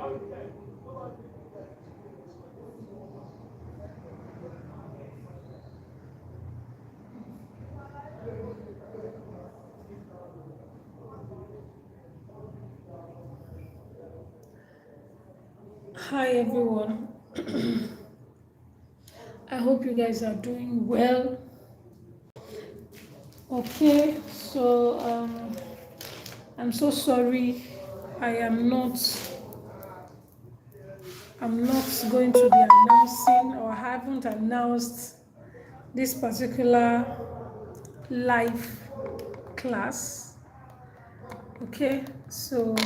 Hi everyone. I hope you guys are doing well. Okay, so I'm so sorry. I am not I'm not going to be announcing or haven't announced this particular live class. Okay, so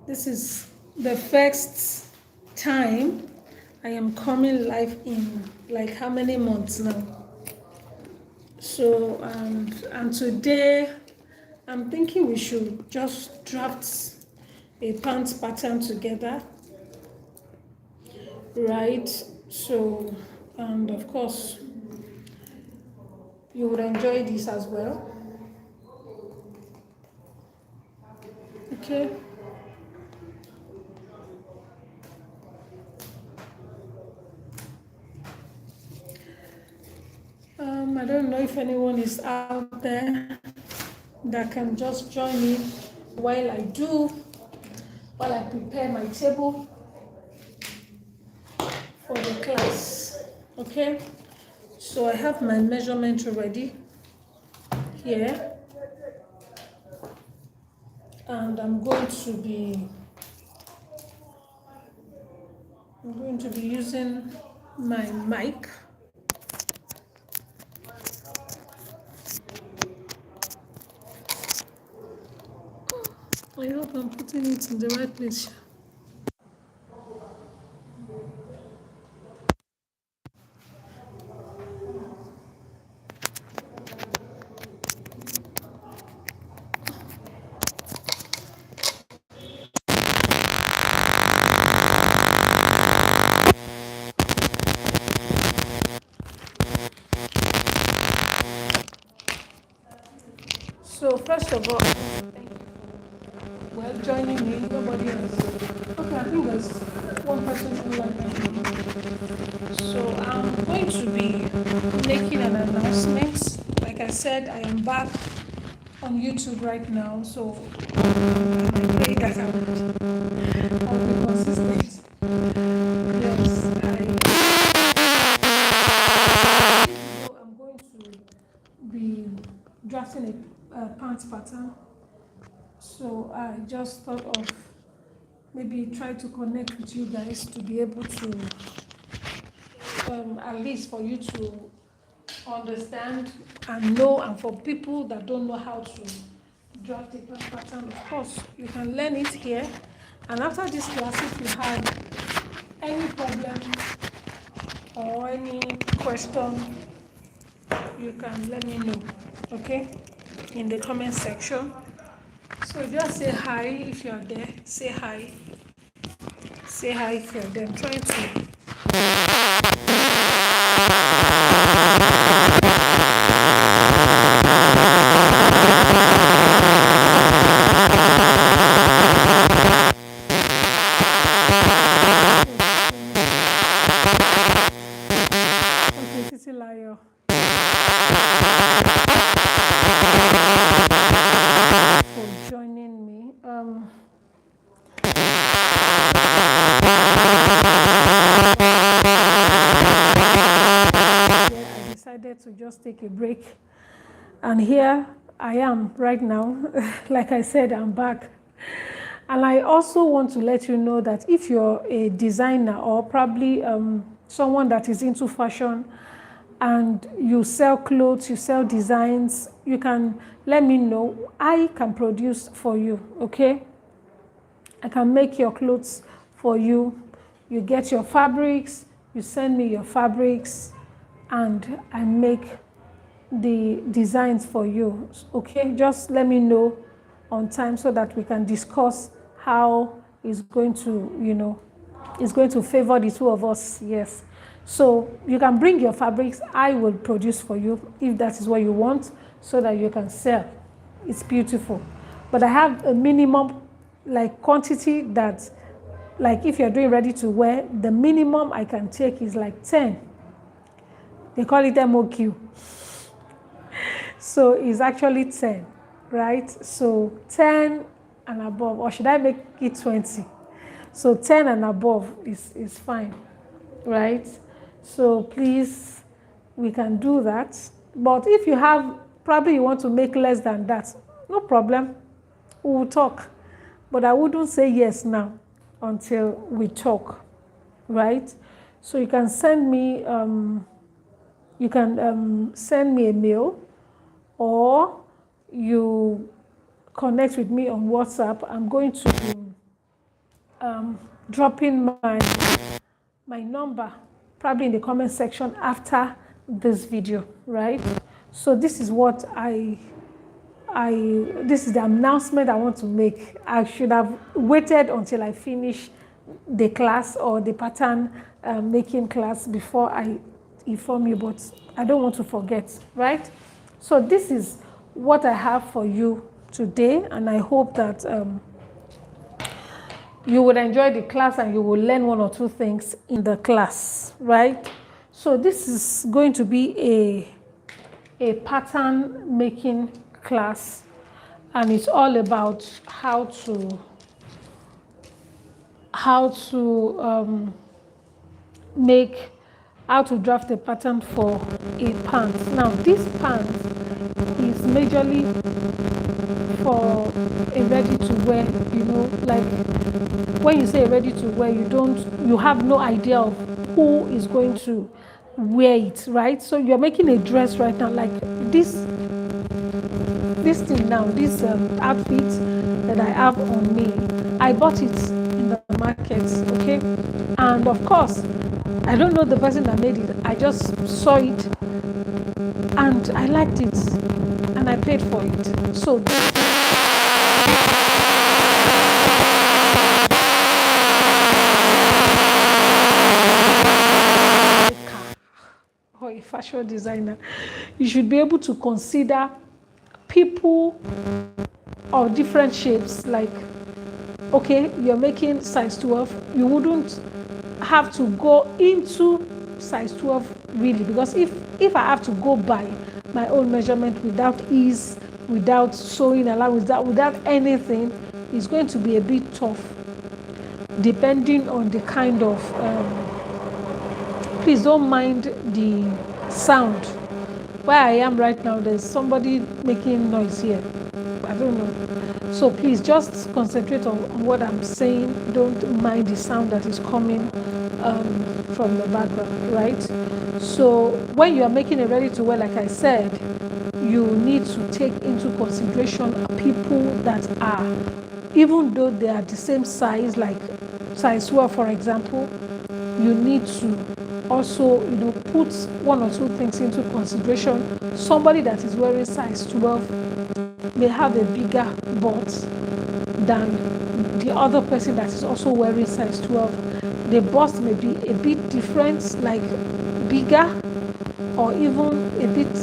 this is the first time I am coming live in like how many months now? So and today I'm thinking we should just draft a pant pattern together, right? So and of course you would enjoy this as well. Okay. I don't know if anyone is out there that can just join me while while I prepare my table for the class. Okay, so I have my measurement already here, and I'm going to be using my mic. I hope I'm putting it in the right place. So first of all, well, joining me, nobody else. Okay, I think there's one person online. So I'm going to be making an announcement. Like I said, I am back on YouTube right now, so I pray that I'll be consistent. Yes, I'm going to be drafting a pants pattern. So I just thought of maybe try to connect with you guys to be able to, at least for you to understand and know, and for people that don't know how to draft a pant pattern, of course, you can learn it here. And after this class, if you have any problem or any question, you can let me know, okay, in the comment section. So just say hi if you're there. Say hi. Say hi if you're there. I'm trying to. Okay, Titi Layo. For joining me. I decided to just take a break, and here I am right now. Like I said, I'm back. And I also want to let you know that if you're a designer or probably someone that is into fashion and you sell clothes, you sell designs, you can let me know. I can produce for you, okay? I can make your clothes for you. You get your fabrics, you send me your fabrics, and I make the designs for you, okay? Just let me know on time so that we can discuss how it's going to, it's going to favor the two of us, yes. So you can bring your fabrics, I will produce for you if that is what you want so that you can sell. It's beautiful. But I have a minimum like quantity that like if you're doing ready to wear, the minimum I can take is like 10. They call it MOQ. So it's actually 10, right? So 10 and above, or should I make it 20? So 10 and above is fine, right? So please, we can do that. But if you have, probably you want to make less than that, no problem. We will talk. But I wouldn't say yes now until we talk, right? So you can send me, send me a mail, or you connect with me on WhatsApp. I'm going to drop in my number probably in the comment section after this video, right? So this is what this is the announcement I want to make. I should have waited until I finish the class or the pattern making class before I inform you, but I don't want to forget, right? So this is what I have for you today, and I hope that you would enjoy the class and you will learn one or two things in the class, right? So this is going to be a pattern making class, and it's all about how to draft a pattern for a pant. Now this pant is majorly for a ready to wear, you know, like when you say ready to wear, you have no idea of who is going to wear it, right? So you're making a dress right now, like this thing now, this outfit that I have on me, I bought it in the market, okay? And of course, I don't know the person that made it. I just saw it and I liked it and I paid for it. So or a fashion designer, you should be able to consider people of different shapes. Like, okay, you're making size 12, you wouldn't have to go into size 12 really, because if I have to go by my own measurement without ease, without sewing along, without anything, it's going to be a bit tough, depending on the kind of please don't mind the sound. Where I am right now, there's somebody making noise here. I don't know. So please just concentrate on what I'm saying. Don't mind the sound that is coming from the background, right? So when you are making it ready to wear, like I said, you need to take into consideration people that are, even though they are the same size, like size 12, for example, you need to also, you know, put one or two things into consideration. Somebody that is wearing size 12 may have a bigger butt than the other person that is also wearing size 12. The bust may be a bit different, like bigger, or even a bit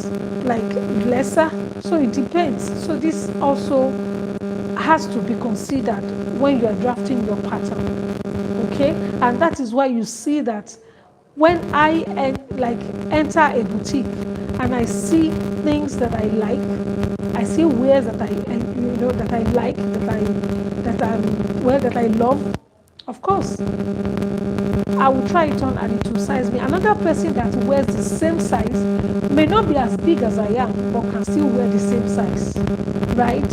like lesser. So it depends. So this also has to be considered when you are drafting your pattern. Okay, and that is why you see that when I enter a boutique and I see things that I like, I see wares that that I like, that I love, of course, I will try it on and it will size me. Another person that wears the same size may not be as big as I am, but can still wear the same size, right?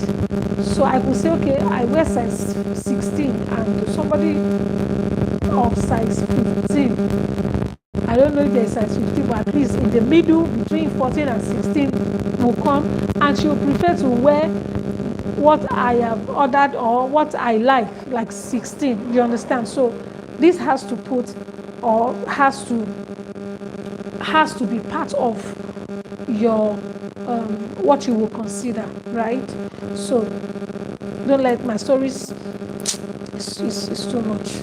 So I could say, okay, I wear size 16 and somebody of size 15, I don't know if there's size 15, but at least in the middle between 14 and 16 will come, and she'll prefer to wear what I have ordered or what I like 16. You understand? So this has to put, or has to be part of your what you will consider, right? So don't let my stories, it's too much.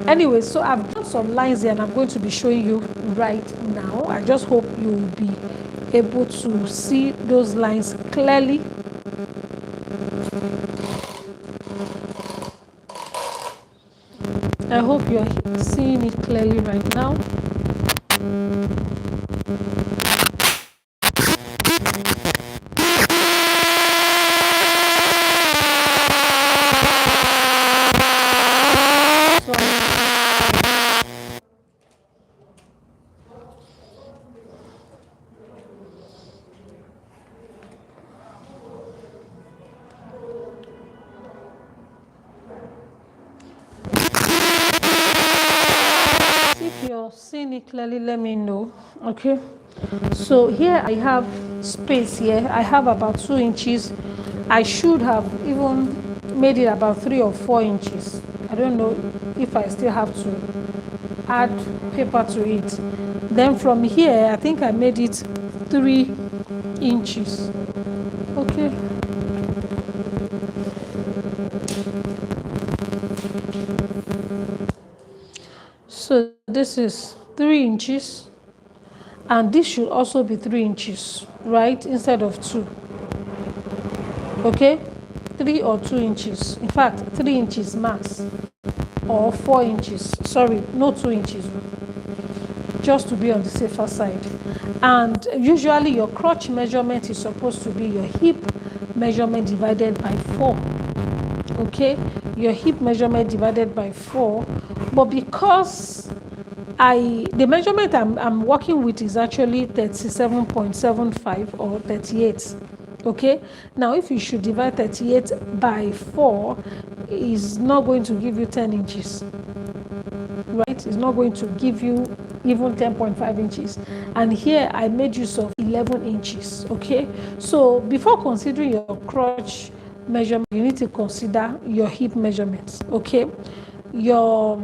Anyway, so I've done some lines here and I'm going to be showing you right now. I just hope you will be able to see those lines clearly. I hope you're seeing it clearly right now. If you're seeing it clearly, let me know. Okay, so here I have space here. I have about 2 inches. I should have even made it about 3 or 4 inches. I don't know if I still have to add paper to it. Then from here, I think I made it 3 inches. Okay. So this is 3 inches, and this should also be 3 inches, right, instead of 2. Okay, 3 or 2 inches. In fact, 3 inches max, or 4 inches. Sorry, no 2 inches, just to be on the safer side. And usually your crotch measurement is supposed to be your hip measurement divided by 4. Okay, your hip measurement divided by 4. But because the measurement I'm working with is actually 37.75 or 38. Okay, now if you should divide 38 by 4, it's not going to give you 10 inches, right? It's not going to give you even 10.5 inches. And here I made use of 11 inches. Okay, so before considering your crotch measurement, you need to consider your hip measurements. Okay, your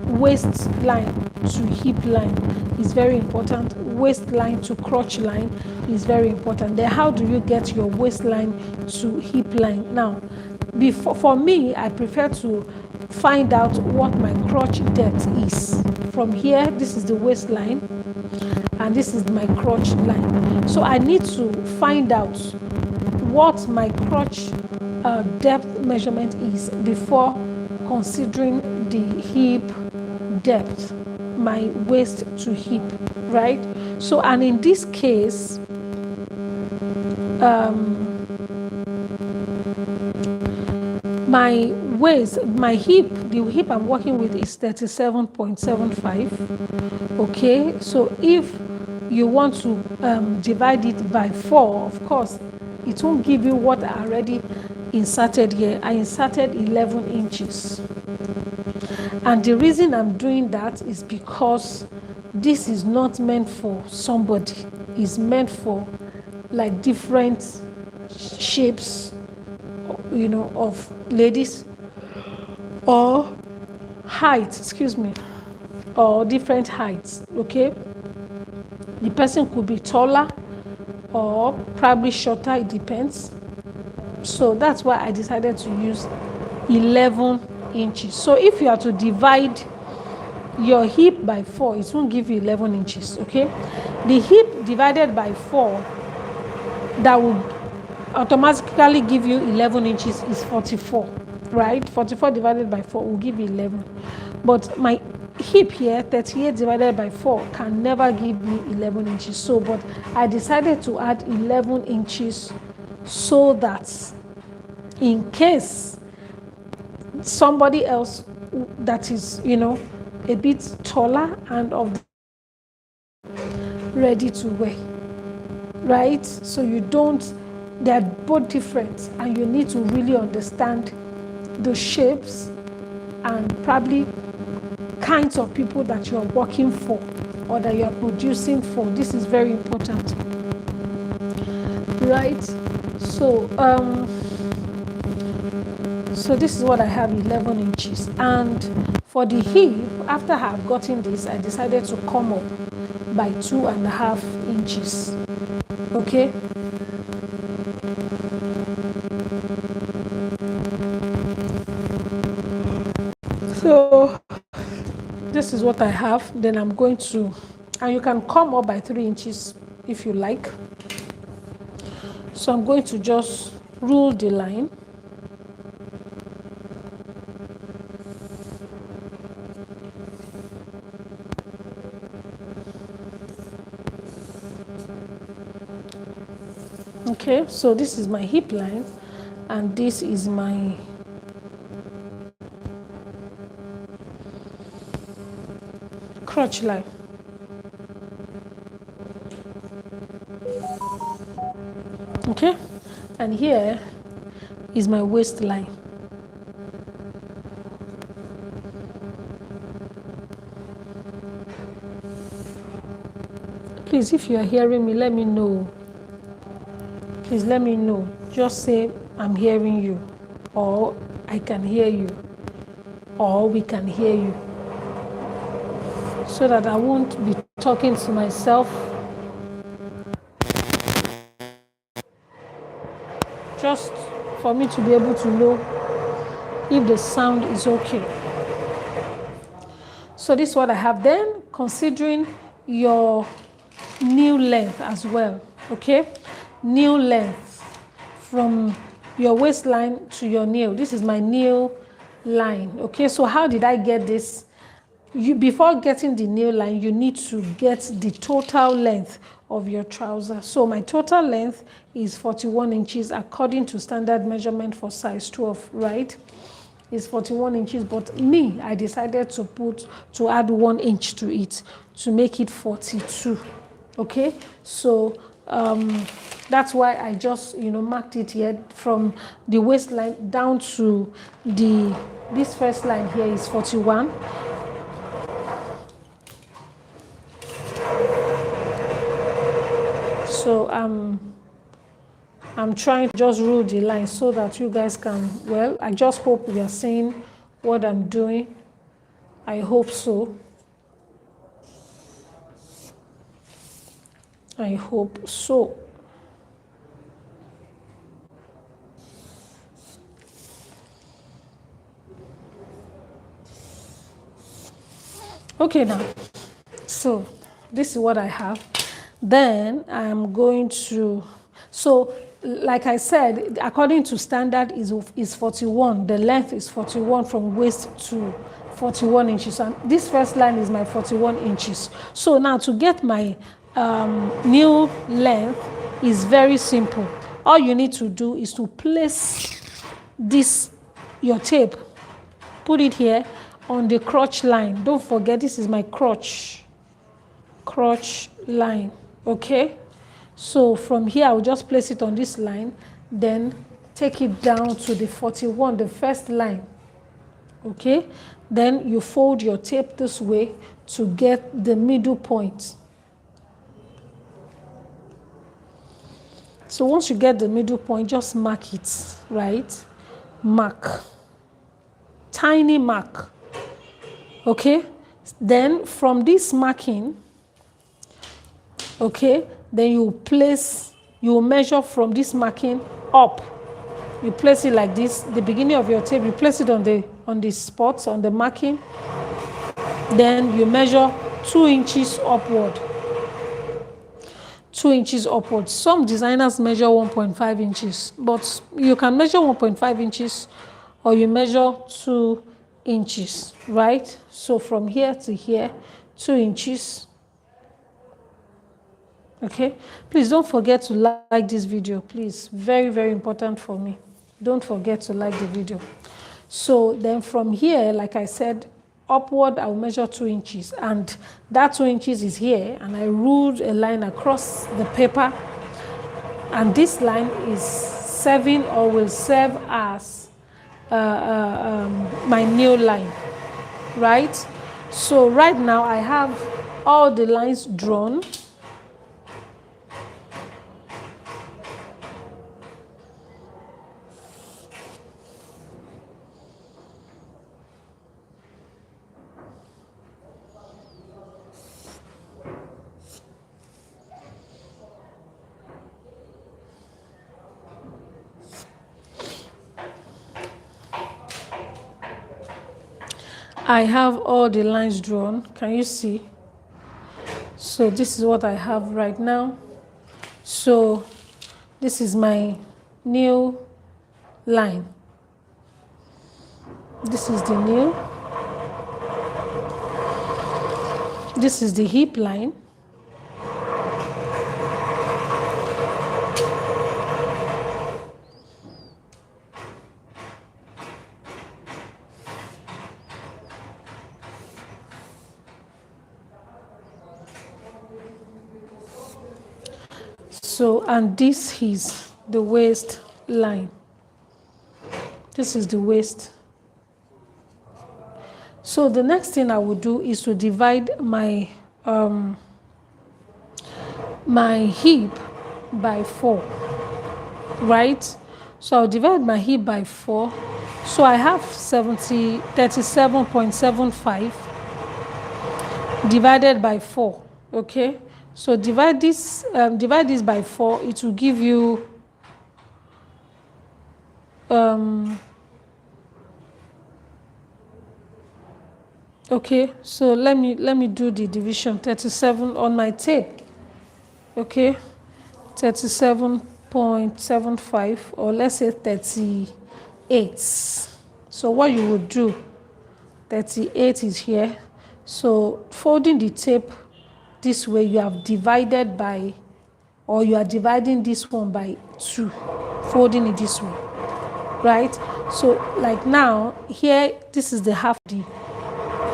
waistline to hip line is very important. Waistline to crotch line is very important. Then how do you get your waistline to hip line? Now, for me, I prefer to find out what my crotch depth is. From here, this is the waistline, and this is my crotch line. So I need to find out what my crotch depth measurement is before considering the hip depth, my waist to hip, right? So, and in this case, my waist, my hip, the hip I'm working with is 37.75. Okay, so if you want to divide it by 4, of course, it won't give you what I already inserted here. I inserted 11 inches. And the reason I'm doing that is because this is not meant for somebody. It's meant for like different shapes, you know, of ladies, or heights, excuse me, or different heights. Okay, the person could be taller or probably shorter, it depends. So that's why I decided to use 11 inches. So if you are to divide your hip by 4, it won't give you 11 inches. Okay, the hip divided by 4 that will automatically give you 11 inches is 44, right? 44 divided by 4 will give you 11. But my hip here, 38 divided by 4, can never give me 11 inches. So, but I decided to add 11 inches so that in case somebody else that is, you know, a bit taller and of ready to wear, right? So you don't, they're both different, and you need to really understand the shapes and probably kinds of people that you're working for or that you're producing for. This is very important, right? So so this is what I have, 11 inches. And for the hip, after I have gotten this, I decided to come up by 2.5 inches. Okay, so this is what I have. Then I'm going to, and you can come up by 3 inches if you like. So I'm going to just rule the line. Okay, so this is my hip line, and this is my crotch line. Okay, and here is my waistline. Please, if you are hearing me, let me know. Please let me know. Just say I'm hearing you, or I can hear you, or we can hear you, so that I won't be talking to myself. Just for me to be able to know if the sound is okay. So this is what I have. Then considering your new length as well, okay? New length from your waistline to your nail. This is my nail line, okay? So how did I get this? Before getting the nail line, you need to get the total length of your trouser. So my total length is 41 inches according to standard measurement for size 12, right? It's 41 inches, but me, I decided to add 1 inch to it to make it 42. Okay, so that's why I just marked it here from the waistline down to this first line here is 41. So I'm trying to just rule the line so that you guys can, well, I just hope you are seeing what I'm doing. I hope so. I hope so. Okay, now, so this is what I have. Then I'm going to, so like I said, according to standard is 41. The length is 41 from waist to 41 inches. And this first line is my 41 inches. So now to get my new length is very simple. All you need to do is to place your tape, put it here on the crotch line. Don't forget, this is my crotch line, okay? So from here, I will just place it on this line, then take it down to the 41, the first line, okay? Then you fold your tape this way to get the middle point. So once you get the middle point, just mark it, right? Mark. Tiny mark. Okay? Then from this marking, okay, then you measure from this marking up. You place it like this, the beginning of your tape, you place it on the spots, on the marking. Then you measure 2 inches upward. 2 inches upward. Some designers measure 1.5 inches, but you can measure 1.5 inches or you measure 2 inches, right? So from here to here, 2 inches. Okay, please don't forget to like this video, please. Very, very important for me. Don't forget to like the video. So then from here, like I said, upward, I'll measure 2 inches. And that 2 inches is here. And I ruled a line across the paper. And this line is serving or will serve as my nail line, right? So right now, I have all the lines drawn. I have all the lines drawn. Can you see? So this is what I have right now. So this is my new line. This is the nail. This is the hip line. So, and this is the waistline. This is the waist. So the next thing I will do is to divide my my hip by 4, right? So I'll divide my hip by 4. So I have 37.75 divided by 4. Okay. So divide this by 4. It will give you okay. So let me do the division. 37 on my tape. Okay. 37.75, or let's say 38. So what you would do, 38 is here. So folding the tape this way, you have divided by, or you are dividing this one by 2, folding it this way, right? So like now, here, this is the half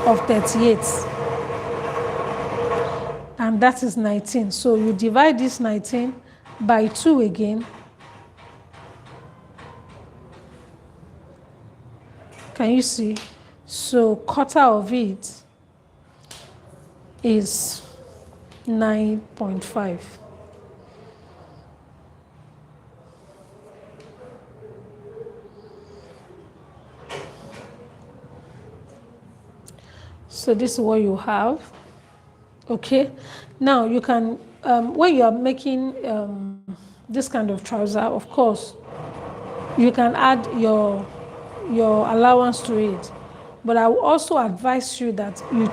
of 38. And that is 19. So you divide this 19 by 2 again. Can you see? So quarter of it is 9.5. So this is what you have. Okay. Now you can, when you are making this kind of trouser, of course, you can add your allowance to it. But I will also advise you that you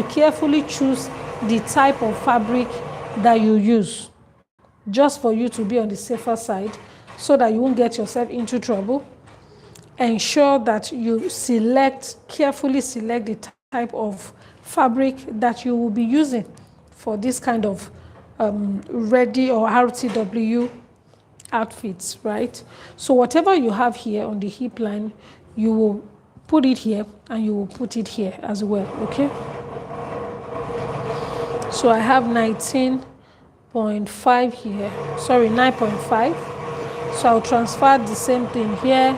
carefully choose the type of fabric that you use, just for you to be on the safer side, so that you won't get yourself into trouble. Ensure that you carefully select the type of fabric that you will be using for this kind of ready or RTW outfits, right? So whatever you have here on the hip line, you will put it here and you will put it here as well, okay? So I have 19.5 here, sorry, 9.5. So I'll transfer the same thing here.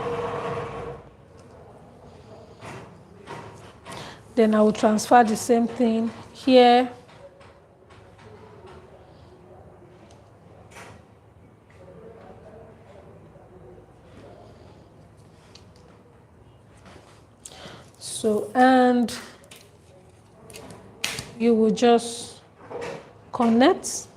Then I will transfer the same thing here. So, and you will just connect.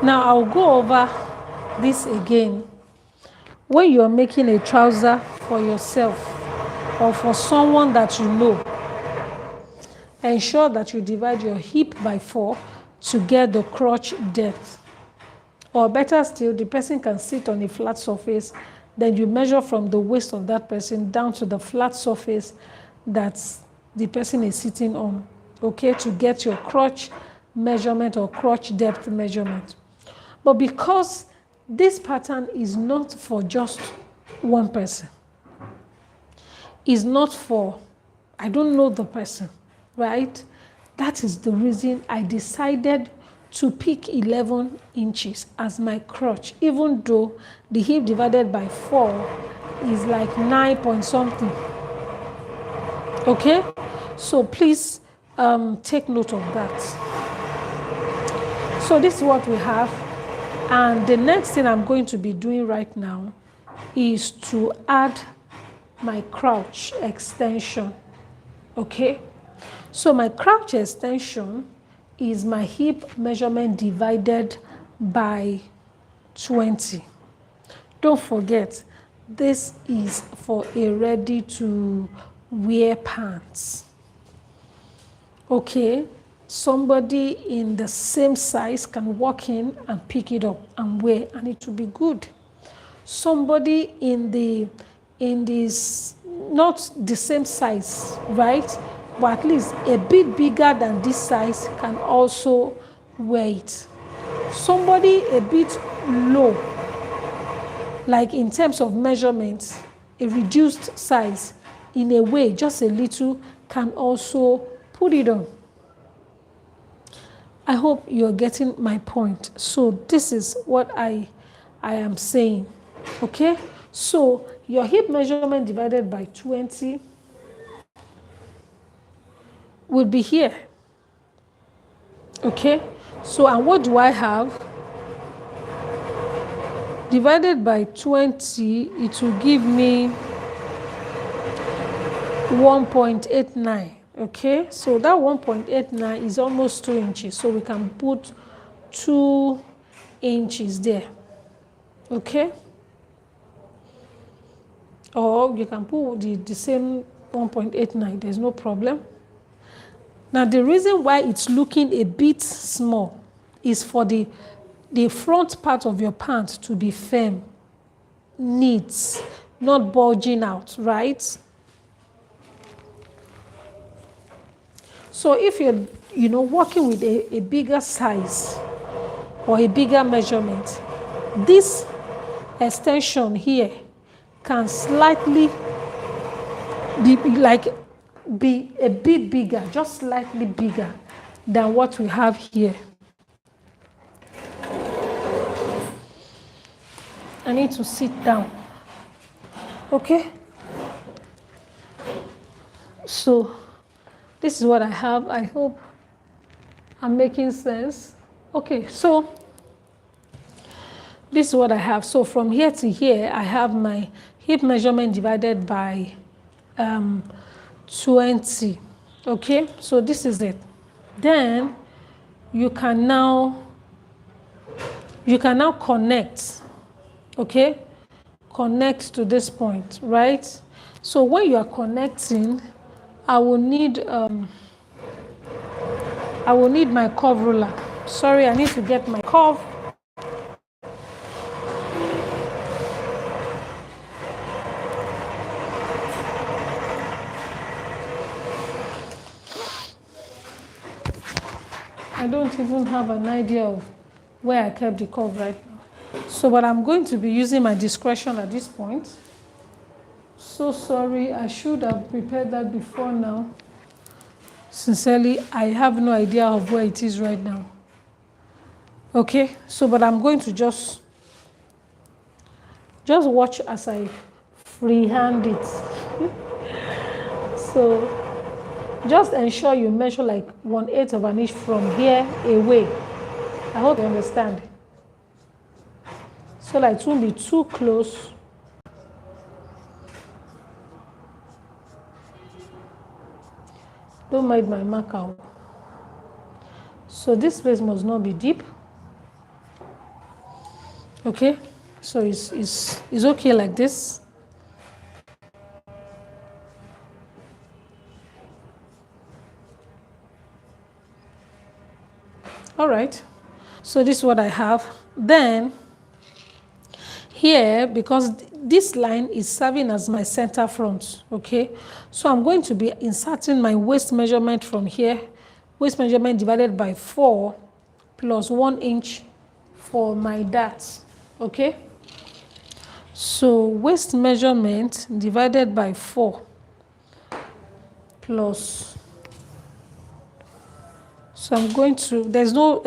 Now I'll go over this again. When you are making a trouser for yourself or for someone that you know, ensure that you divide your hip by 4 to get the crotch depth. Or better still, the person can sit on a flat surface, then you measure from the waist of that person down to the flat surface that the person is sitting on, okay, to get your crotch measurement or crotch depth measurement. But because this pattern is not for just one person, it's not for, I don't know the person, right? That is the reason I decided to pick 11 inches as my crotch, even though the hip divided by 4 is like 9 point something. Okay? So please take note of that. So this is what we have. And the next thing I'm going to be doing right now is to add my crouch extension. Okay? So my crouch extension is my hip measurement divided by 20. Don't forget, this is for a ready-to-wear pants. Okay? Somebody in the same size can walk in and pick it up and wear, and it will be good. Somebody in this, not the same size, right? But at least a bit bigger than this size can also wear it. Somebody a bit low like in terms of measurements, a reduced size in a way, just a little, can also put it on. I hope you're getting my point. So this is what I am saying, okay? So your hip measurement divided by 20 would be here, okay? So, and what do I have? Divided by 20, it will give me 1.89. Okay, so that 1.89 is almost 2 inches. So we can put 2 inches there. Okay, or you can put the same 1.89. There's no problem. Now the reason why it's looking a bit small is for the front part of your pant to be firm, neat, not bulging out, right? So if you're, working with a bigger size or a bigger measurement, this extension here can slightly be a bit bigger, just slightly bigger than what we have here. I need to sit down. Okay? So this is what I have. I hope I'm making sense. Okay, so this is what I have. So from here to here, I have my hip measurement divided by 20. Okay, so this is it. Then you can now connect. Okay, connect to this point, right? So when you are connecting, I will need my curve ruler. Sorry, I need to get my curve. I don't even have an idea of where I kept the curve right now. So, but I'm going to be using my discretion at this point. So sorry, I should have prepared that before now. Sincerely, I have no idea of where it is right now. Okay, so but I'm going to just watch as I freehand it. So just ensure you measure like 1/8 of an inch from here away. I hope you understand. So that it won't be too close. Don't mind my marker. So this place must not be deep. Okay, so it's okay like this. All right, so this is what I have. Then here, because this line is serving as my center front, okay, so I'm going to be inserting my waist measurement from here. Waist measurement divided by 4 plus 1 inch for my darts, okay? So waist measurement divided by 4 plus, so I'm going to, there's no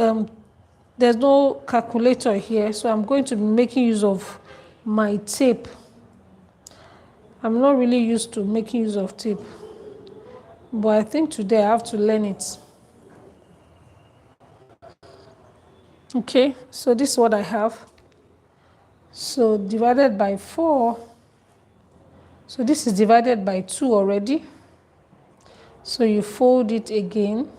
calculator here, so I'm going to be making use of my tape. I'm not really used to making use of tape, but I think today I have to learn it. Okay, so this is what I have. So divided by 4, so this is divided by 2 already. So you fold it again.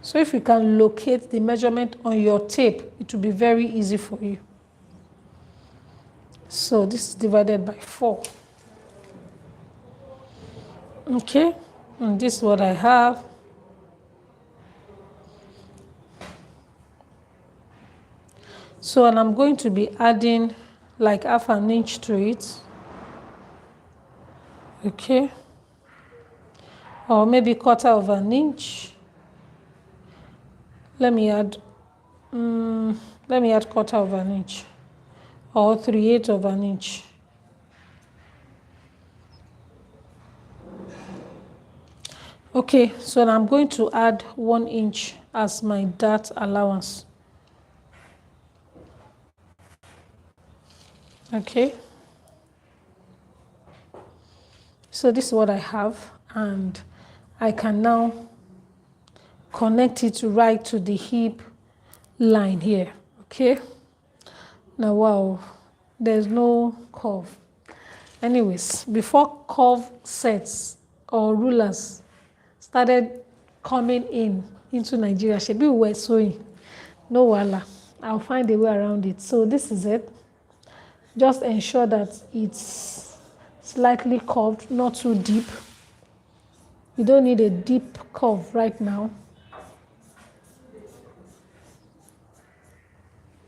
So if you can locate the measurement on your tape, it will be very easy for you. So this is divided by 4. Okay, and this is what I have. So, and I'm going to be adding like half an inch to it. Okay, or maybe 1/4 of an inch. Let me add let me add 1/4 of an inch or 3/8 of an inch. Okay, so now I'm going to add 1 inch as my dart allowance. Okay, so this is what I have, and I can now connect it right to the hip line here. Okay, now wow, there's no curve. Anyways, before curve sets or rulers started coming into Nigeria, we were sewing. No wala, I'll find a way around it. So this is it. Just ensure that it's slightly curved, not too deep. You don't need a deep curve right now.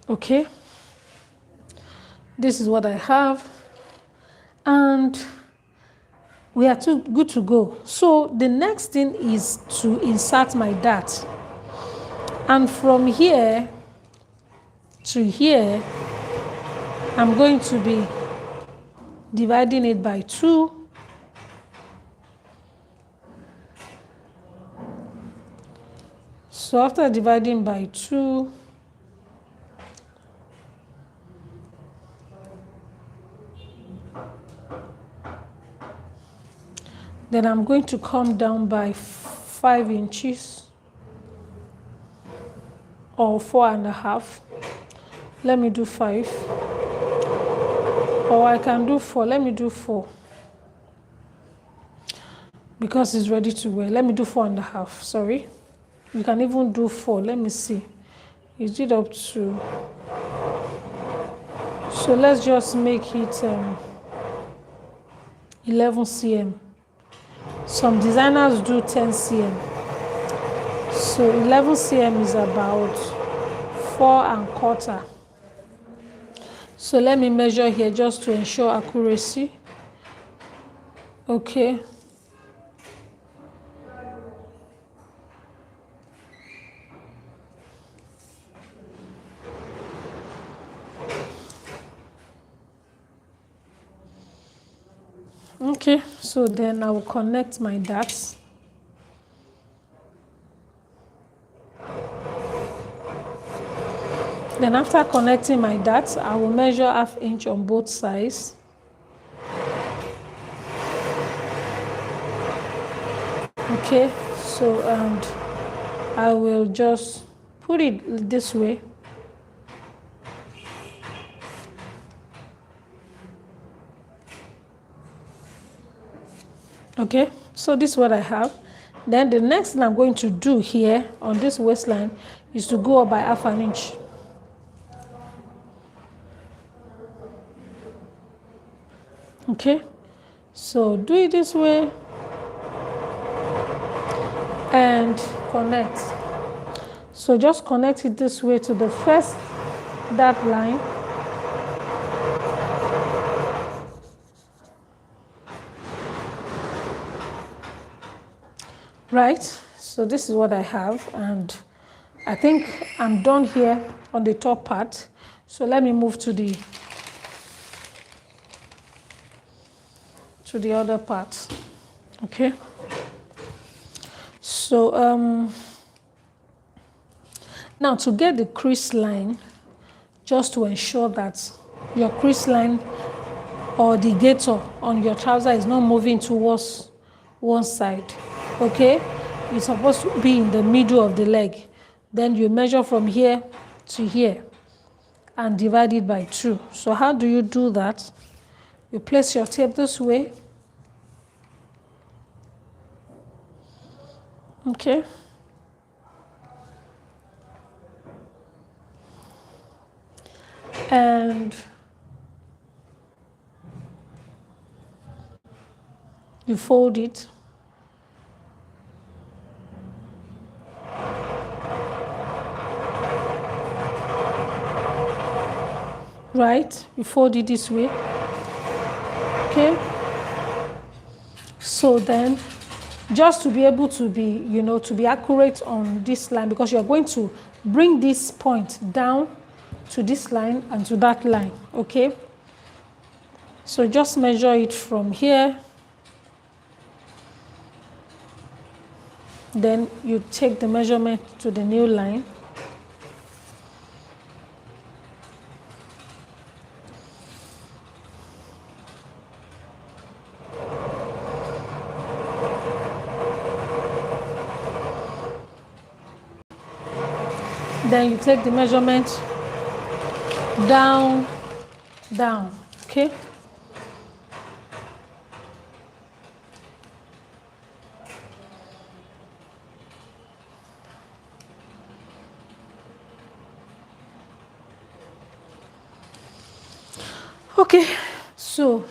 Okay, this is what I have, and we are good to go. So the next thing is to insert my dart, and from here to here I'm going to be dividing it by 2. So after dividing by 2, then I'm going to come down by 5 inches or 4.5. Let me do 5. Or I can do 4. Let me do 4. Because it's ready to wear. Let me do 4.5. Sorry. You can even do 4. Let me see. Is it up to? So let's just make it 11 cm. Some designers do 10 cm. So 11 cm is about 4.25. So let me measure here just to ensure accuracy. Okay. Okay, so then I will connect my darts. Then after connecting my darts, I will measure 1/2 inch on both sides. Okay, so and I will just put it this way. Okay, so this is what I have. Then the next thing I'm going to do here on this waistline is to go up by 1/2 inch. Okay, so do it this way and connect. So just connect it this way to the first dart line. Right, so this is what I have, and I think I'm done here on the top part. So let me move to the other part. Okay, so now to get the crease line, just to ensure that your crease line or the gaiter on your trouser is not moving towards one side. Okay, it's supposed to be in the middle of the leg. Then you measure from here to here and divide it by 2. So how do you do that? You place your tape this way. Okay. And you fold it. Right, you fold it this way. Okay. So then, just to be able to be, to be accurate on this line, because you're going to bring this point down to this line and to that line, okay? So just measure it from here. Then you take the measurement to the new line. Then you take the measurement down, okay? Okay, so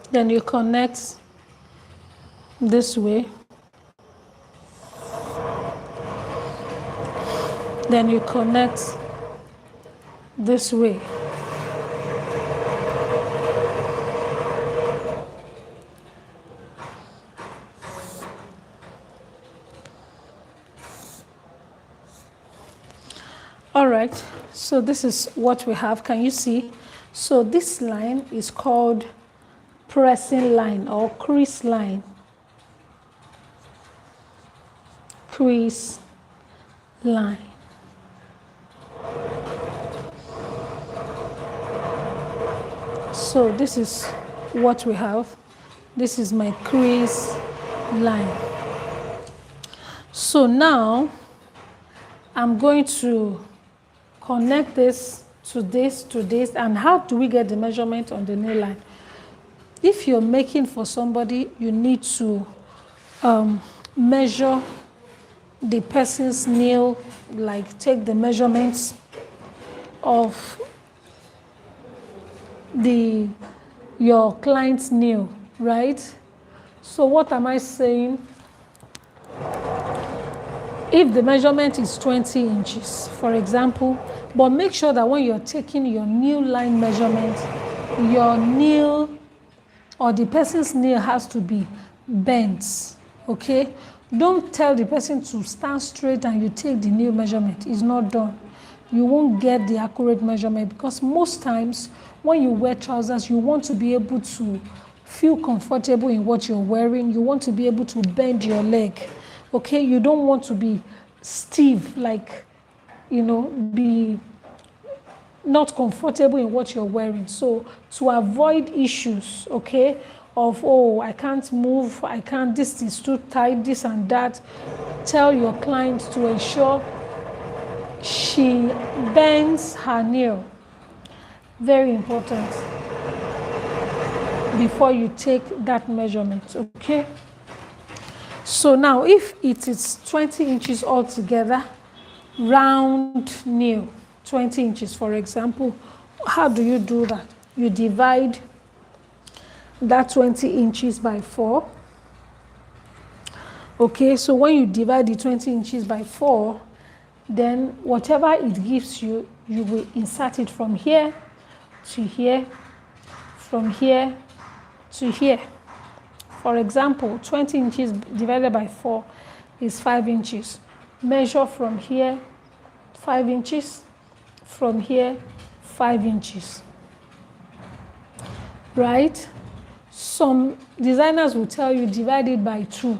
then you connect this way. Then you connect this way. All right, so this is what we have. Can you see? So this line is called pressing line or crease line. Crease line. So this is what we have. This is my crease line. So now I'm going to connect this to this to this. And how do we get the measurement on the nail line? If you're making for somebody, you need to measure the person's nail, like take the measurements of your client's nail, right? So what am I saying? If the measurement is 20 inches, for example, but make sure that when you're taking your nail line measurement, your nail or the person's nail has to be bent, okay? Don't tell the person to stand straight and you take the nail measurement. It's not done. You won't get the accurate measurement because most times when you wear trousers, you want to be able to feel comfortable in what you're wearing. You want to be able to bend your leg, okay? You don't want to be stiff, like, you know, be not comfortable in what you're wearing. So to avoid issues, okay, of, oh, I can't move, I can't, this is too tight, this and that, tell your client to ensure she bends her nail. Very important before you take that measurement, okay? So now if it is 20 inches altogether, round nail, 20 inches, for example, how do you do that? You divide that 20 inches by 4. Okay, so when you divide the 20 inches by 4, then whatever it gives you, you will insert it from here to here, from here to here. For example, 20 inches divided by 4 is 5 inches. Measure from here, 5 inches, from here, 5 inches. Right? Some designers will tell you divide it by 2.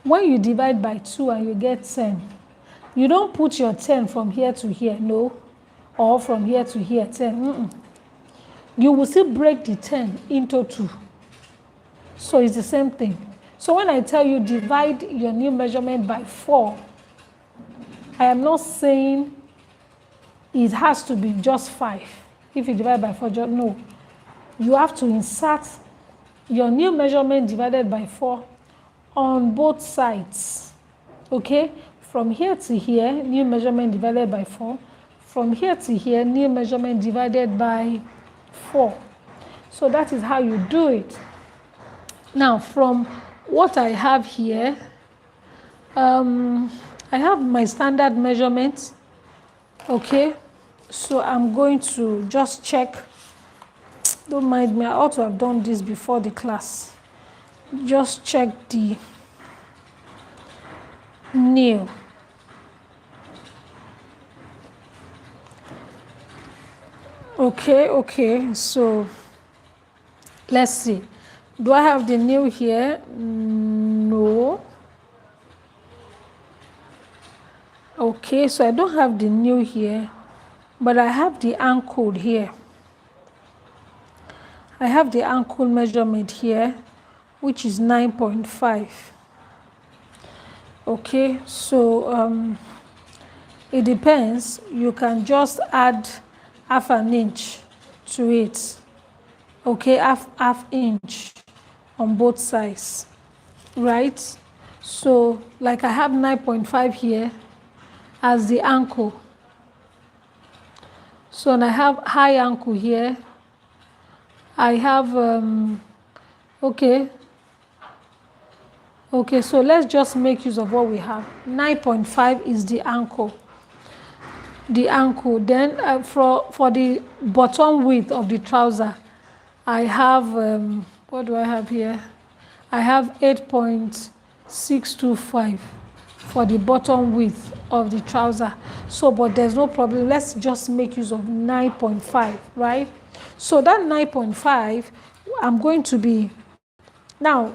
When you divide by 2 and you get 10, you don't put your 10 from here to here, no, or from here to here, 10. You will still break the 10 into 2. So it's the same thing. So when I tell you divide your new measurement by 4, I am not saying it has to be just 5. If you divide by 4, just, no. You have to insert your new measurement divided by 4 on both sides, okay? From here to here, new measurement divided by 4. From here to here, new measurement divided by 4. So that is how you do it. Now, from what I have here, I have my standard measurement, okay? So I'm going to just check Don't mind me, I ought to have done this before the class. Just check the new. Okay, so let's see. Do I have the new here? No. Okay, so I don't have the new here, but I have the ankle here. I have the ankle measurement here, which is 9.5. Okay, so it depends. You can just add half an inch to it. Okay, half inch on both sides, right? So like I have 9.5 here as the ankle. So and I have high ankle here. I have, okay, so let's just make use of what we have. 9.5 is the ankle. Then for the bottom width of the trouser, I have, what do I have here? I have 8.625 for the bottom width of the trouser. So, but there's no problem. Let's just make use of 9.5, right? So that 9.5, I'm going to be, now,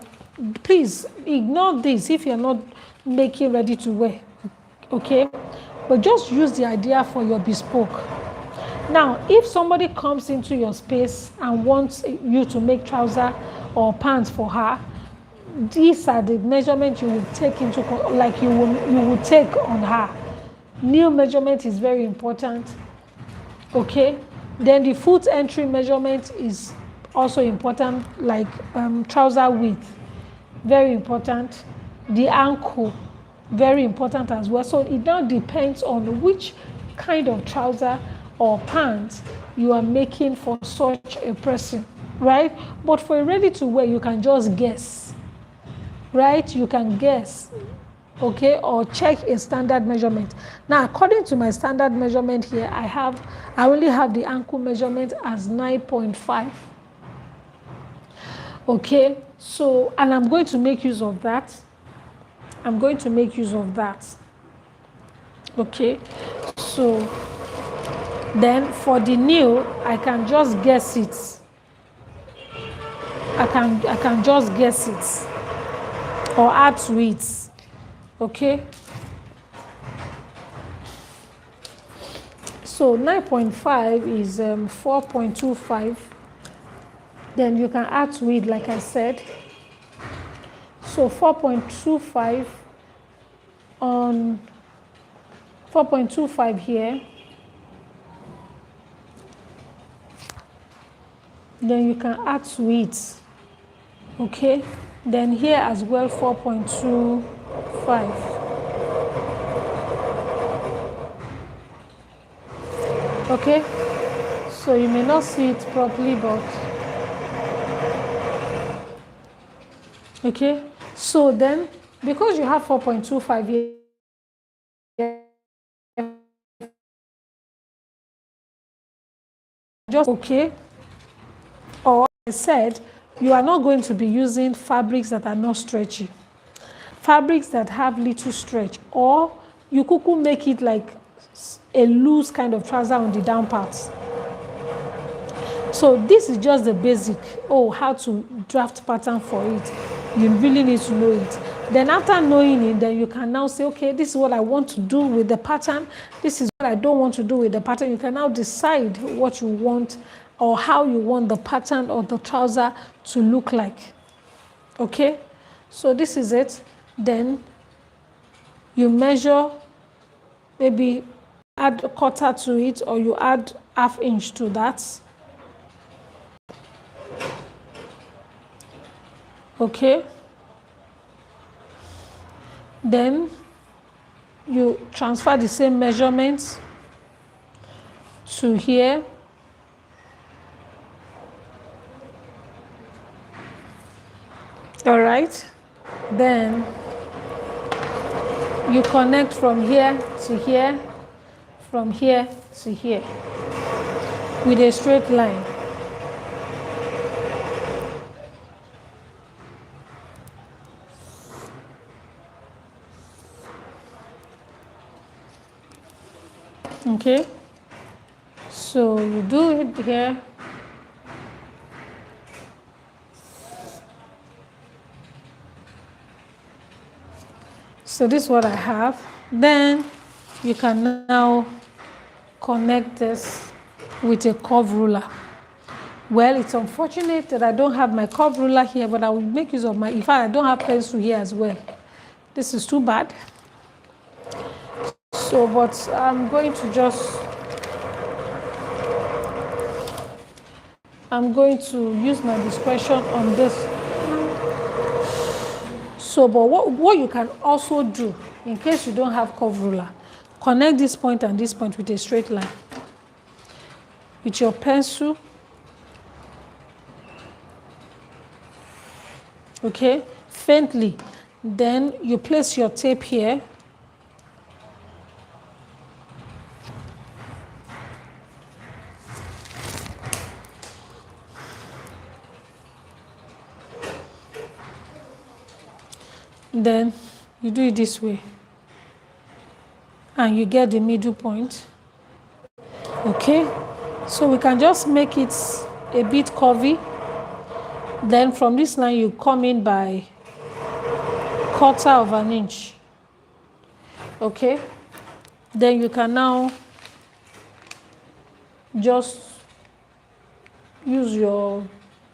please ignore this if you're not making ready to wear, okay? But just use the idea for your bespoke. Now, if somebody comes into your space and wants you to make trouser or pants for her, these are the measurements you will take into, like you will take on her. New measurement is very important, okay? Then the foot entry measurement is also important, like trouser width, very important. The ankle, very important as well. So it now depends on which kind of trouser or pants you are making for such a person, right? But for a ready to wear, you can just guess, right? You can guess, okay, or check a standard measurement. Now, according to my standard measurement here, I only have the ankle measurement as 9.5. Okay, so, and I'm going to make use of that. Okay, so then for the new, I can just guess it. I can just guess it or add to it. Okay. So 9.5 is 4.25. Then you can add to it, like I said. So 4.25 on 4.25 here. Then you can add to it. Okay. Then here as well, 4.25. Okay. So you may not see it properly, but okay. So then, because you have 4.25 here, just okay. Or I said, you are not going to be using fabrics that are not stretchy, fabrics that have little stretch, or you could make it like a loose kind of trouser on the down parts. So this is just the basic, how to draft pattern for it. You really need to know it. Then after knowing it, then you can now say, okay, this is what I want to do with the pattern. This is what I don't want to do with the pattern. You can now decide what you want or how you want the pattern or the trouser to look like. Okay? So this is it. Then you measure, maybe add a quarter to it, or you add half inch to that. Okay? Then you transfer the same measurements to here. All right? Then you connect from here to here, from here to here with a straight line. Okay, so you do it here. So this is what I have. Then you can now connect this with a curve ruler. Well, it's unfortunate that I don't have my curve ruler here, but I will make use of my, in fact, I don't have pencil here as well. This is too bad. So, but I'm going to use my discretion on this. So, but what you can also do, in case you don't have curve ruler, connect this point and this point with a straight line. With your pencil, okay, faintly. Then you place your tape here. Then you do it this way. And you get the middle point. Okay, so we can just make it a bit curvy. Then from this line you come in by 1/4 of an inch. Okay, then you can now just use your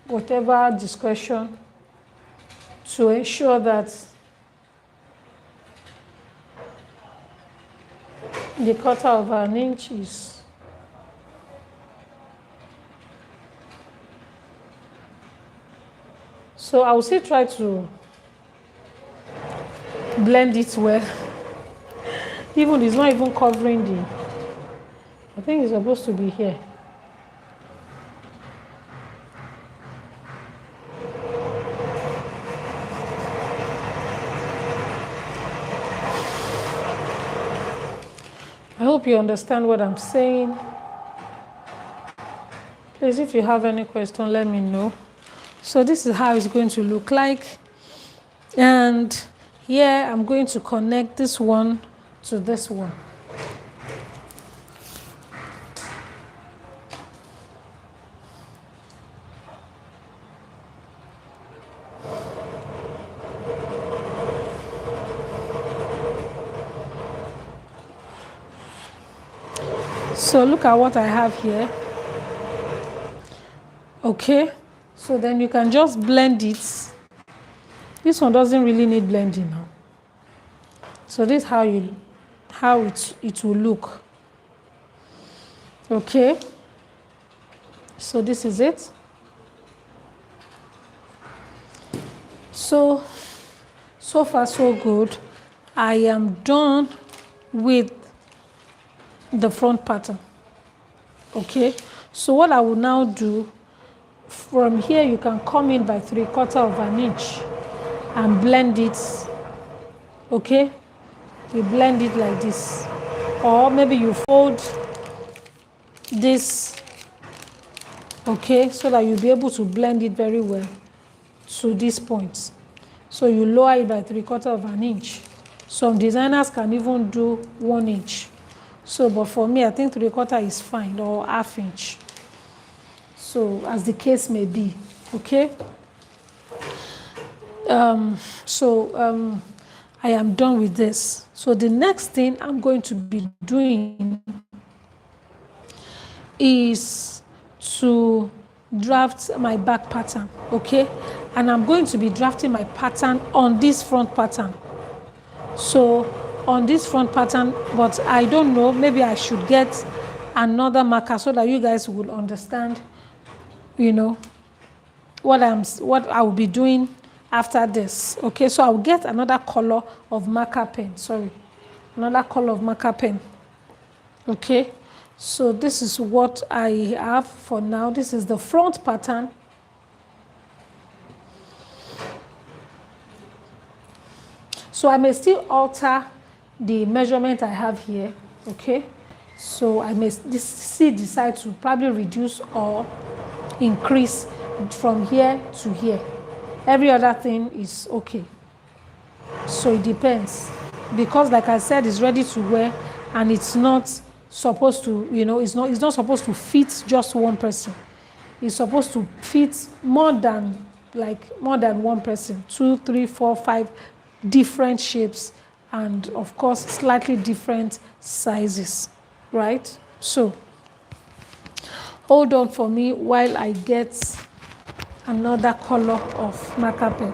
whatever discretion to ensure that the 1/4 of an inch is so I will still try to blend it well. Even it's not even covering the, I think it's supposed to be here. I hope you understand what I'm saying. Please, if you have any question, let me know. So this is how it's going to look like. And here I'm going to connect this one to this one. So look at what I have here. Okay, so then you can just blend it. This one doesn't really need blending now. So this is how it will look. Okay, so this is it. So far so good. I am done with the front pattern. Okay, so what I will now do, from here you can come in by 3/4 of an inch and blend it. Okay, you blend it like this, or maybe you fold this, okay, so that you'll be able to blend it very well to this point. So you lower it by 3/4 of an inch. Some designers can even do 1 inch. So, but for me, I think 3/4 is fine, or 1/2 inch. So, as the case may be, okay? I am done with this. So the next thing I'm going to be doing is to draft my back pattern, okay? And I'm going to be drafting my pattern on this front pattern. So on this front pattern, but I don't know, maybe I should get another marker so that you guys will understand, you know, what I will be doing after this. Okay, so I'll get another color of marker pen, another color of marker pen. Okay, so this is what I have for now. This is the front pattern. So I may still alter the measurement I have here, okay? So I may still decide to probably reduce or increase from here to here. Every other thing is okay. So it depends. Because like I said, it's ready to wear and it's not supposed to, it's not supposed to fit just one person. It's supposed to fit more than one person, 2, 3, 4, 5 different shapes, and of course slightly different sizes, right? So hold on for me while I get another color of marker pen.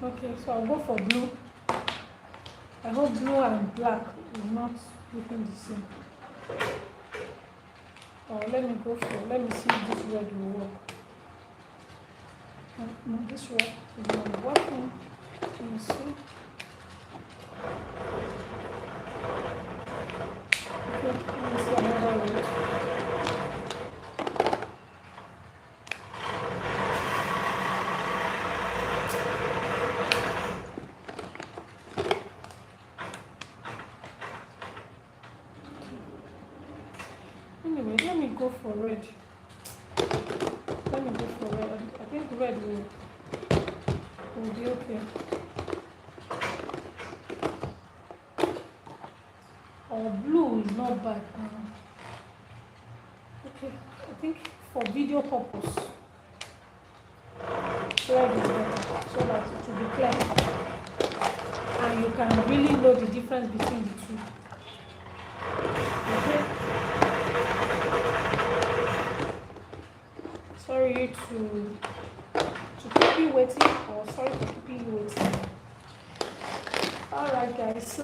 Okay, so I'll go for blue. I hope blue and black is not looking the same. Or let me see if this red will work. No, this red is not working. Let me see. Okay, let me see another red. Anyway, let me go for red. I think red will be okay. Or blue is not bad. Okay, I think for video purpose, red is better so that it will be clear. And you can really know the difference between the two. Okay? Sorry to keep you waiting, or sorry for keeping you waiting. Alright guys, so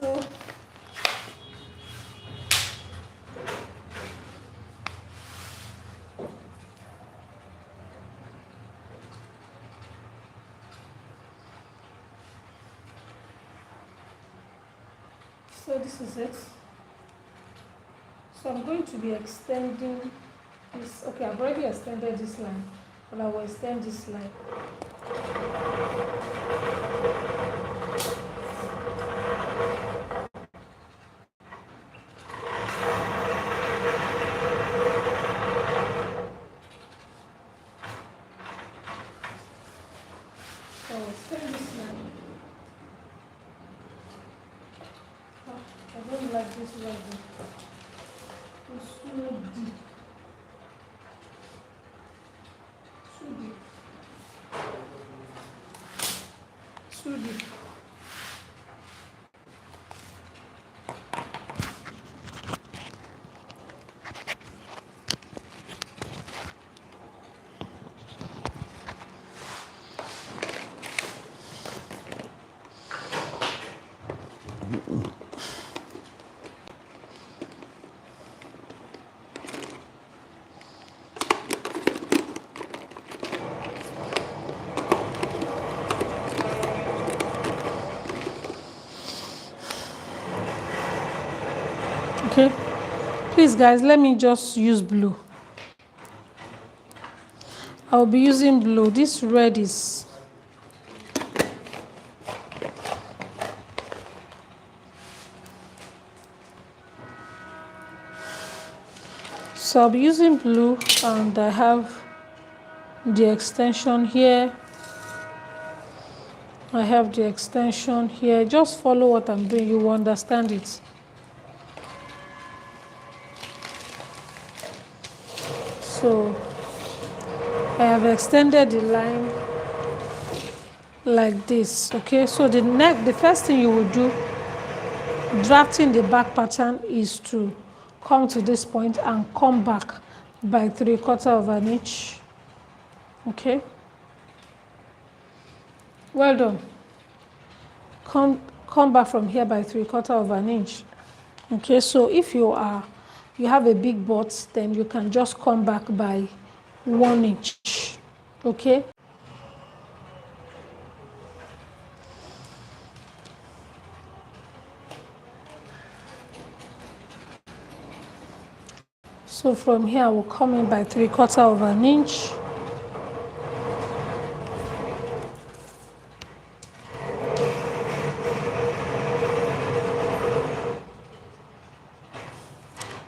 this is it. So I'm going to be extending this. Okay, I've already extended this line, but I will extend this line. So I will extend this line. Oh, I don't like this line. It's too deep. Too deep. Okay, please guys, let me just use blue. I'll be using blue. This red is so I'll be using blue, and I have the extension here. I have the extension here. Just follow what I'm doing, you will understand it. So I have extended the line like this. Okay, so the first thing you will do drafting the back pattern is to come to this point and come back by 3/4 of an inch. Okay, well done. Come back from here by 3/4 of an inch. Okay, so if you have a big butt, then you can just come back by 1 inch. Okay, So from here I will come in by 3/4 of an inch.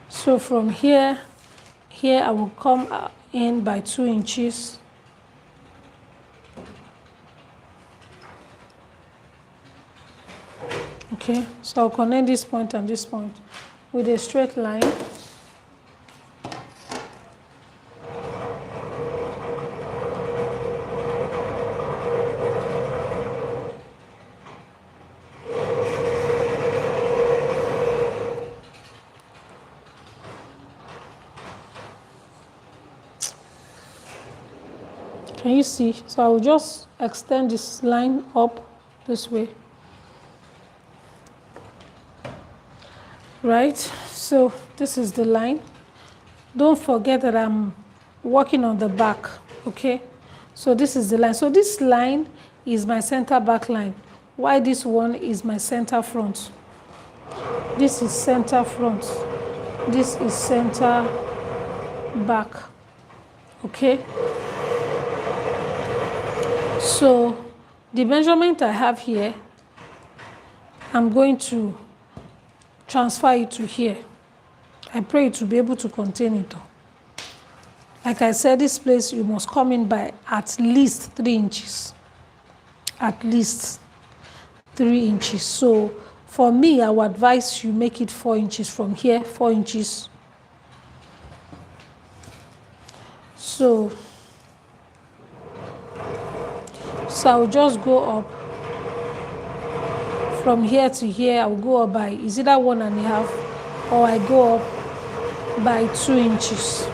So from here I will come in by 2 inches. Okay, so I'll connect this point and this point with a straight line. Can you see? So I will just extend this line up this way. Right? So this is the line. Don't forget that I'm working on the back, okay? So this is the line. So this line is my center back line, while this one is my center front. This is center front. This is center back, okay? So the measurement I have here, I'm going to transfer it to here. I pray to be able to contain it. Like I said, this place you must come in by at least 3 inches. At least 3 inches. So for me, I would advise you make it 4 inches from here, 4 inches. So I'll just go up from here to here. I'll go up by, is either 1.5 or I go up by 2 inches.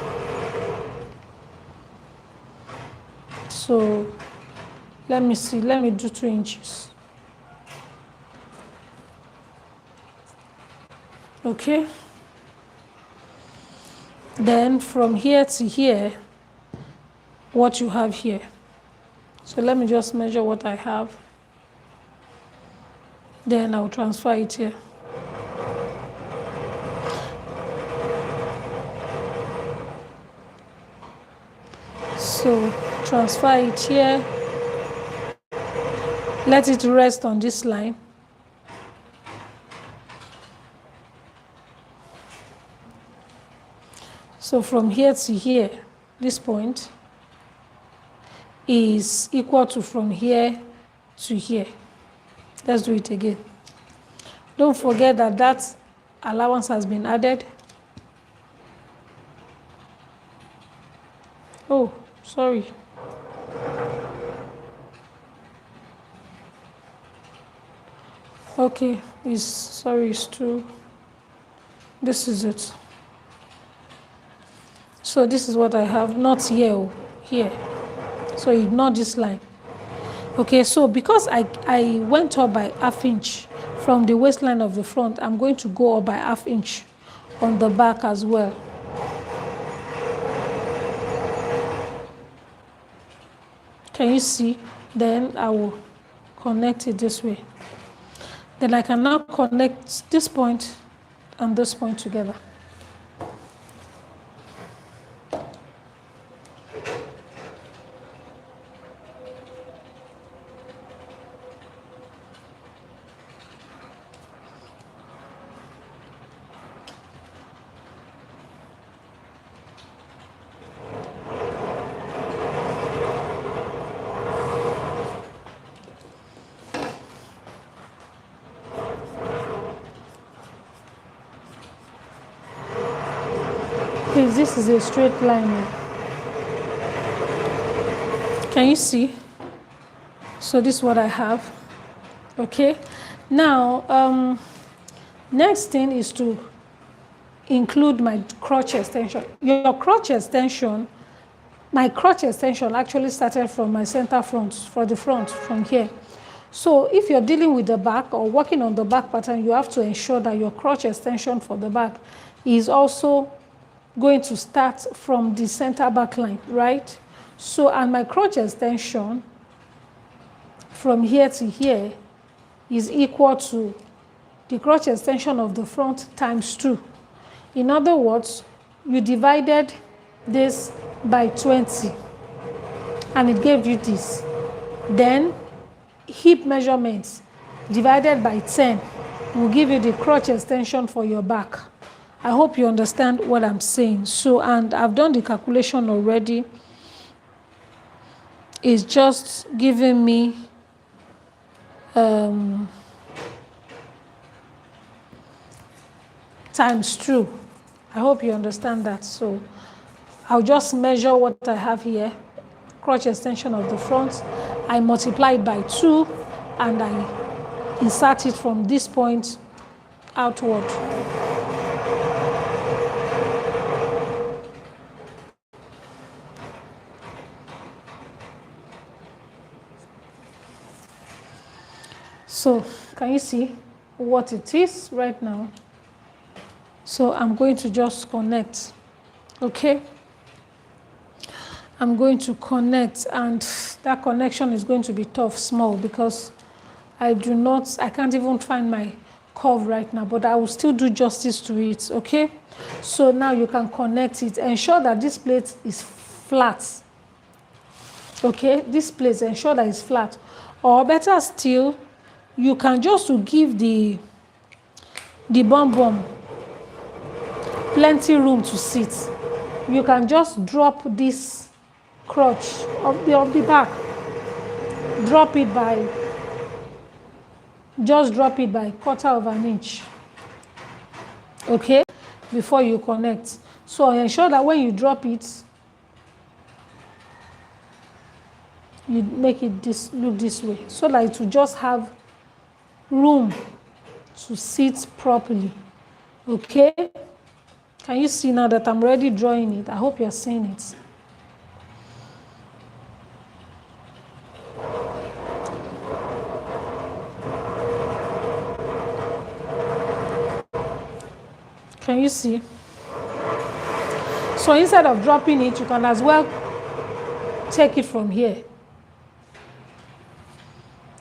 So let me see, let me do 2 inches. Okay. Then from here to here, what you have here. So let me just measure what I have. Then I'll transfer it here. So transfer it here. Let it rest on this line. So from here to here, this point is equal to from here to here. Let's do it again. Don't forget that that allowance has been added. Oh, sorry. Okay, it's 2. This is it. So this is what I have, not here, here. So ignore this line. Okay, so because I went up by 1/2 inch from the waistline of the front, I'm going to go up by 1/2 inch on the back as well. Can you see? Then I will connect it this way. Then I can now connect this point and this point together. Please, this is a straight line. Can you see? So this is what I have. Okay. Now, next thing is to include my crotch extension. Your crotch extension, my crotch extension actually started from my center front, for the front, from here. So if you're dealing with the back or working on the back pattern, you have to ensure that your crotch extension for the back is also going to start from the center back line, right? So, and my crotch extension from here to here is equal to the crotch extension of the front times 2. In other words, you divided this by 20 and it gave you this. Then hip measurements divided by 10 will give you the crotch extension for your back. I hope you understand what I'm saying. So, and I've done the calculation already. It's just giving me times 2. I hope you understand that. So I'll just measure what I have here, crotch extension of the front. I multiply it by 2 and I insert it from this point outward. So can you see what it is right now? So I'm going to just connect, okay? I'm going to connect, and that connection is going to be tough, small, because I can't even find my curve right now, but I will still do justice to it, okay? So now you can connect it. Ensure that this plate is flat, okay? This plate, ensure that it's flat. Or better still, you can just to give the bum plenty room to sit. You can just drop this crotch of the back. Just drop it by 1/4 of an inch, okay, before you connect. So ensure that when you drop it, you make it look this way, so that it will just have room to sit properly, okay? Can you see now that I'm already drawing it? I hope you're seeing it. Can you see? So instead of dropping it, you can as well take it from here.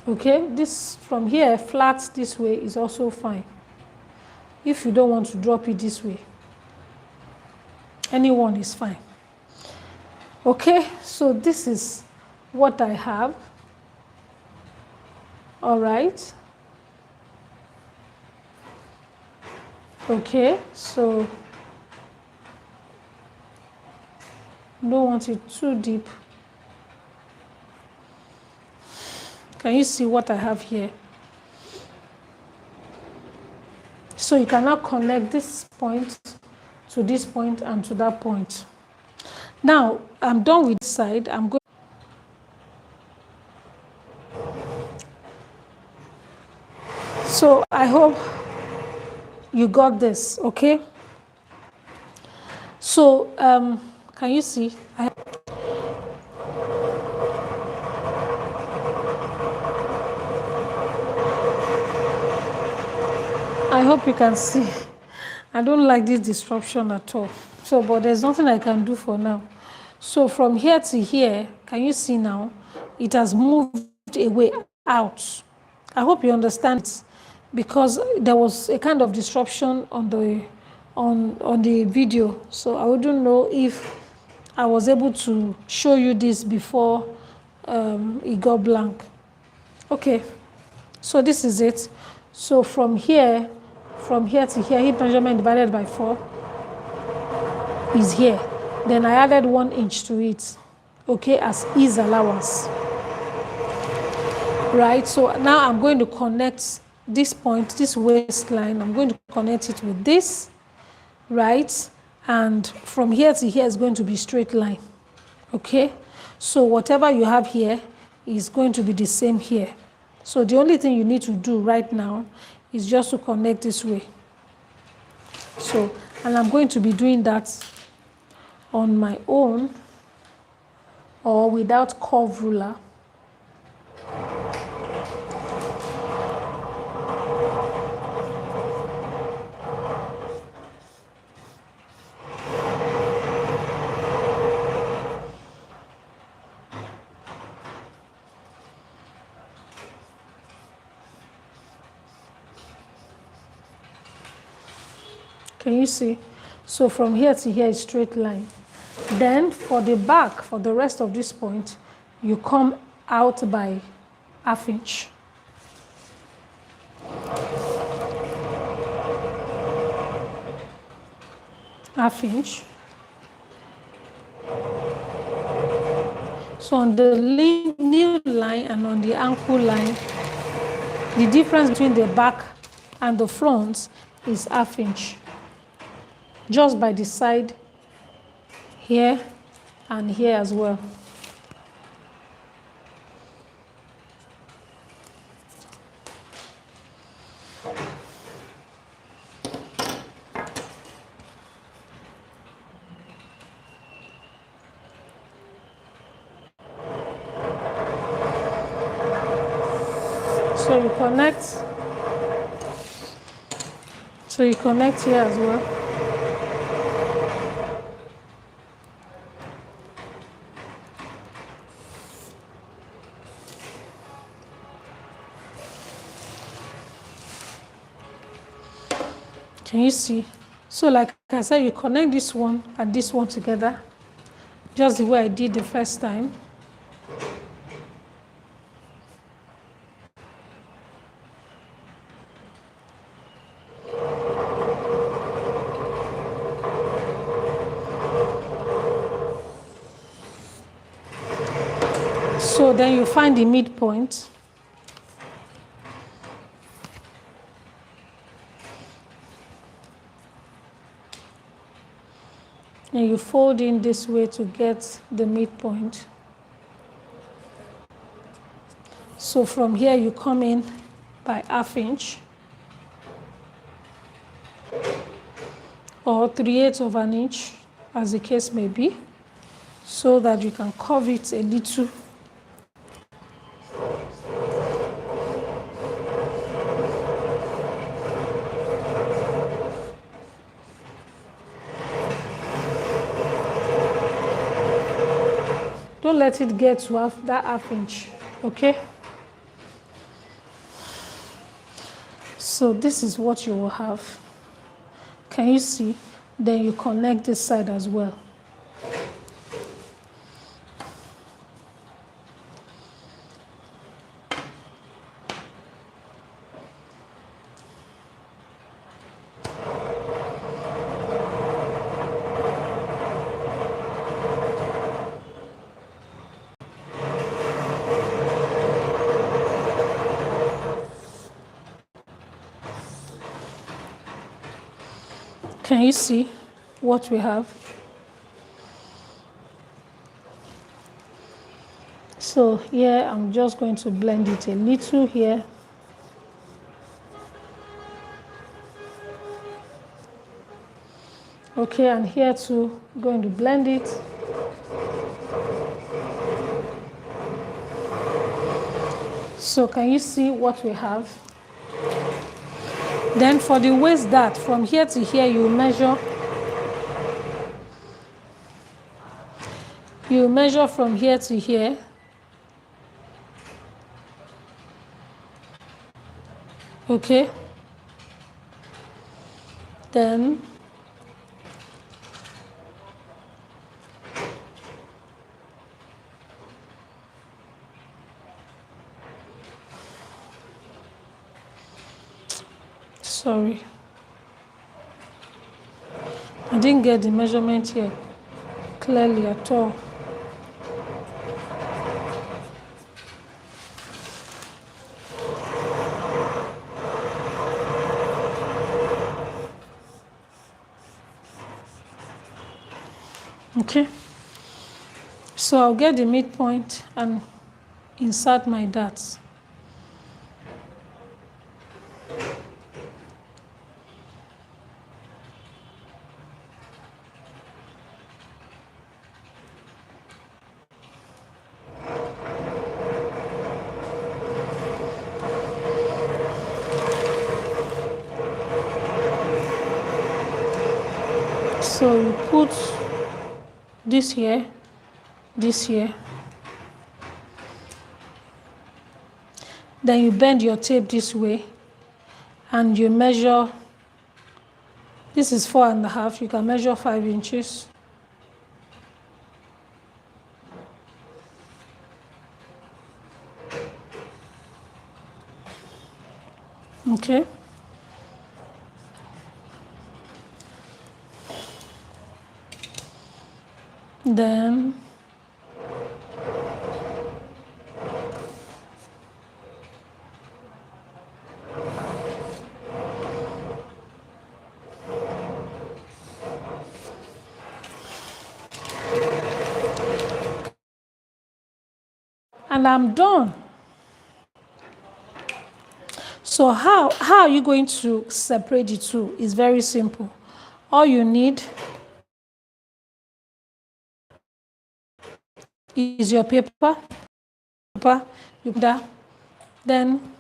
Okay, this from here, flat this way is also fine. If you don't want to drop it this way, anyone is fine. Okay, so this is what I have. All right. Okay, so don't want it too deep. Can you see what I have here? So you can now connect this point to this point and to that point. Now I'm done with this side. I'm going. So I hope you got this, okay? So can you see? I hope you can see. I don't like this disruption at all. So, but there's nothing I can do for now. So from here to here, can you see now? It has moved away out. I hope you understand it, because there was a kind of disruption on the video. So I wouldn't know if I was able to show you this before it got blank. Okay, so this is it. So from here to here, hip measurement divided by 4 is here. Then I added 1 inch to it, okay, as ease allowance. Right, so now I'm going to connect this point, this waistline, I'm going to connect it with this, right? And from here to here is going to be straight line, okay? So whatever you have here is going to be the same here. So the only thing you need to do right now is just to connect this way. So, and I'm going to be doing that on my own or without curve ruler. Can you see? So from here to here is straight line. Then for the back, for the rest of this point, you come out by ½ inch. ½ inch. So on the knee line and on the ankle line, the difference between the back and the front is ½ inch. Just by the side here and here as well. So you connect here as well. Can you see? So like I said, you connect this one and this one together, just the way I did the first time. So then you find the midpoint. And you fold in this way to get the midpoint. So from here you come in by ½ inch or 3/8 of an inch, as the case may be, so that you can curve it a little. Don't let it get to that ½ inch, okay? So this is what you will have. Can you see? Then you connect this side as well. Can you see what we have? So here I'm just going to blend it a little here. Okay, and here too, going to blend it. So can you see what we have? Then for the waist dart, from here to here, you measure. You measure from here to here. Okay. Then sorry, I didn't get the measurement here clearly at all. Okay, so I'll get the midpoint and insert my darts. So you put this here, then you bend your tape this way and you measure This is 4.5. You can measure 5 inches. Okay. Then and I'm done. So how are you going to separate the two? It's very simple. All you need is your paper. You put that, then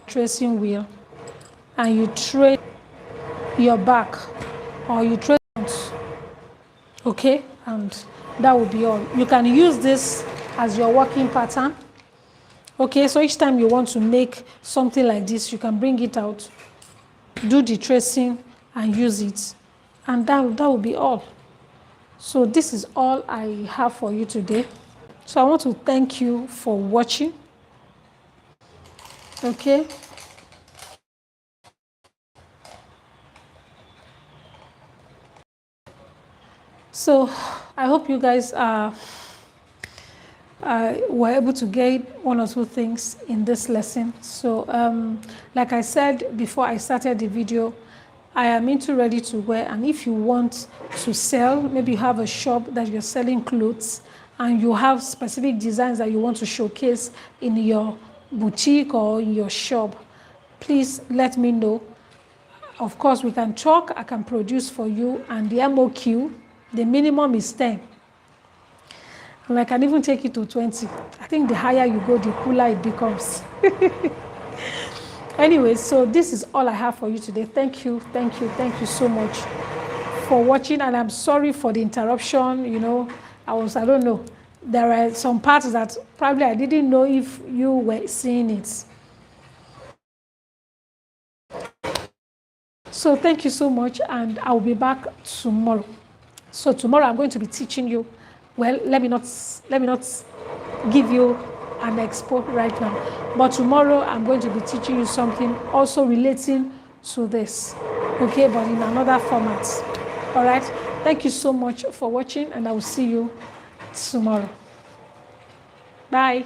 tracing wheel, and you trace your back, or you trace front. Okay, and that will be all. You can use this as your working pattern. Okay, so each time you want to make something like this, you can bring it out, do the tracing, and use it, and that will be all. So this is all I have for you today. So I want to thank you for watching. Okay. So I hope you guys were able to get one or two things in this lesson. So like I said before I started the video, I am into ready to wear, and if you want to sell, maybe you have a shop that you're selling clothes and you have specific designs that you want to showcase in your boutique or in your shop, please let me know. Of course, we can talk, I can produce for you, and the MOQ, the minimum is 10. And I can even take it to 20. I think the higher you go, the cooler it becomes. Anyway, so this is all I have for you today. Thank you so much for watching, and I'm sorry for the interruption. You know, I don't know. There are some parts that probably I didn't know if you were seeing it. So thank you so much, and I'll be back tomorrow. So tomorrow I'm going to be teaching you. Well, let me not give you an expo right now, but tomorrow I'm going to be teaching you something also relating to this, okay, but in another format. All right, thank you so much for watching, and I will see you tomorrow. Bye.